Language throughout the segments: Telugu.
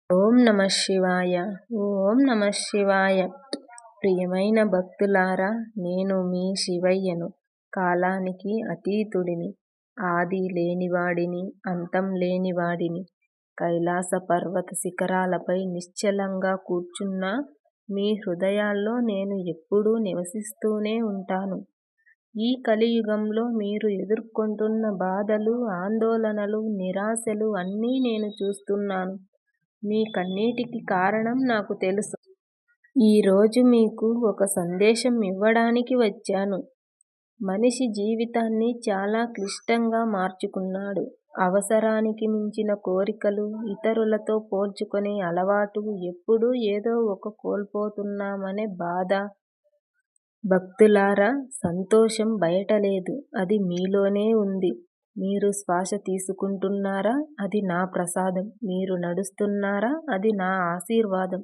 ఓం నమః శివాయ. ఓం నమః శివాయ. ప్రియమైన భక్తులారా, నేను మీ శివయ్యను. కాలానికి అతీతుడిని, ఆది లేనివాడిని, అంతం లేనివాడిని. కైలాస పర్వత శిఖరాలపై నిశ్చలంగా కూర్చున్న మీ హృదయాల్లో నేను ఎప్పుడూ నివసిస్తూనే ఉంటాను. ఈ కలియుగంలో మీరు ఎదుర్కొంటున్న బాధలు, ఆందోళనలు, నిరాశలు అన్నీ నేను చూస్తున్నాను. మీ కన్నీటికి కారణం నాకు తెలుసు. ఈరోజు మీకు ఒక సందేశం ఇవ్వడానికి వచ్చాను. మనిషి జీవితాన్ని చాలా క్లిష్టంగా మార్చుకున్నాడు. అవసరానికి మించిన కోరికలు, ఇతరులతో పోల్చుకునే అలవాటు, ఎప్పుడూ ఏదో ఒక కోల్పోతున్నామనే బాధ. భక్తులారా, సంతోషం బయట లేదు, అది మీలోనే ఉంది. మీరు శ్వాస తీసుకుంటున్నారా? అది నా ప్రసాదం. మీరు నడుస్తున్నారా? అది నా ఆశీర్వాదం.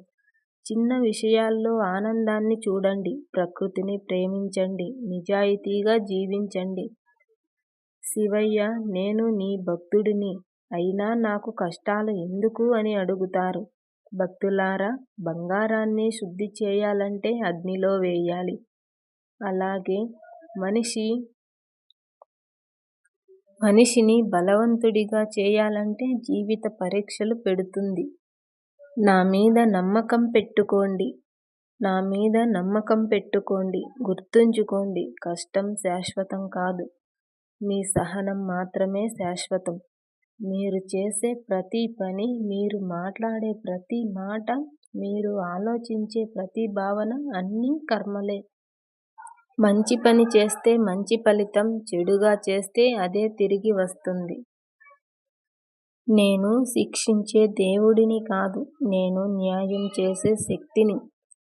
చిన్న విషయాల్లో ఆనందాన్ని చూడండి. ప్రకృతిని ప్రేమించండి. నిజాయితీగా జీవించండి. శివయ్య, నేను నీ భక్తుడిని, అయినా నాకు కష్టాలు ఎందుకు అని అడుగుతారు. భక్తులారా, బంగారాన్ని శుద్ధి చేయాలంటే అగ్నిలో వేయాలి. అలాగే మనిషిని బలవంతుడిగా చేయాలంటే జీవిత పరీక్షలు పెడుతుంది. నా మీద నమ్మకం పెట్టుకోండి. నా మీద నమ్మకం పెట్టుకోండి. గుర్తుంచుకోండి, కష్టం శాశ్వతం కాదు. మీ సహనం మాత్రమే శాశ్వతం. మీరు చేసే ప్రతి పని, మీరు మాట్లాడే ప్రతి మాట, మీరు ఆలోచించే ప్రతి భావన అన్నీ కర్మలే. మంచి పని చేస్తే మంచి ఫలితం, చెడుగా చేస్తే అదే తిరిగి వస్తుంది. నేను శిక్షించే దేవుడిని కాదు, నేను న్యాయం చేసే శక్తిని.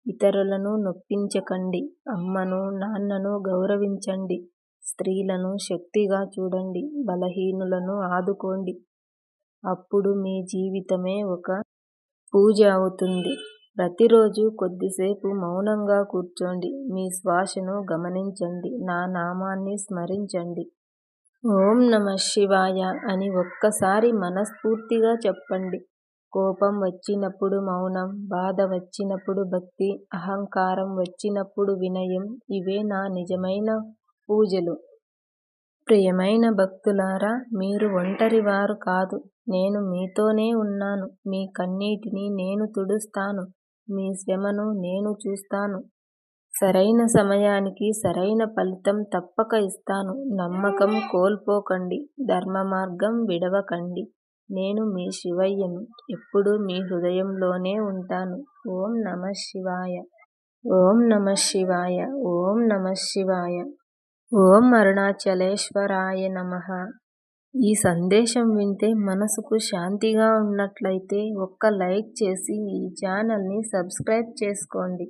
ఇతరులను నొప్పించకండి. అమ్మను, నాన్నను గౌరవించండి. స్త్రీలను శక్తిగా చూడండి. బలహీనులను ఆదుకోండి. అప్పుడు మీ జీవితమే ఒక పూజ అవుతుంది. ప్రతిరోజు కొద్దిసేపు మౌనంగా కూర్చోండి. మీ శ్వాసను గమనించండి. నా నామాన్ని స్మరించండి. ఓం నమః శివాయ అని ఒక్కసారి మనస్ఫూర్తిగా చెప్పండి. కోపం వచ్చినప్పుడు మౌనం, బాధ వచ్చినప్పుడు భక్తి, అహంకారం వచ్చినప్పుడు వినయం. ఇవే నా నిజమైన పూజలు. ప్రియమైన భక్తులారా, మీరు ఒంటరివారు కాదు. నేను మీతోనే ఉన్నాను. మీ కన్నీటిని నేను తుడుస్తాను. మీ శ్రమను నేను చూస్తాను. సరైన సమయానికి సరైన ఫలితం తప్పక ఇస్తాను. నమ్మకం కోల్పోకండి. ధర్మ మార్గం విడవకండి. నేను మీ శివయ్యను. ఎప్పుడూ మీ హృదయంలోనే ఉంటాను. ఓం నమః శివాయ. ఓం నమః శివాయ. ఓం నమః శివాయ. ఓం అరుణాచలేశ్వరాయ నమః. ఈ సందేశం వింటే మనసుకు శాంతిగా ఉన్నట్లయితే ఒక్క లైక్ చేసి ఈ ఛానల్ని సబ్స్క్రైబ్ చేసుకోండి.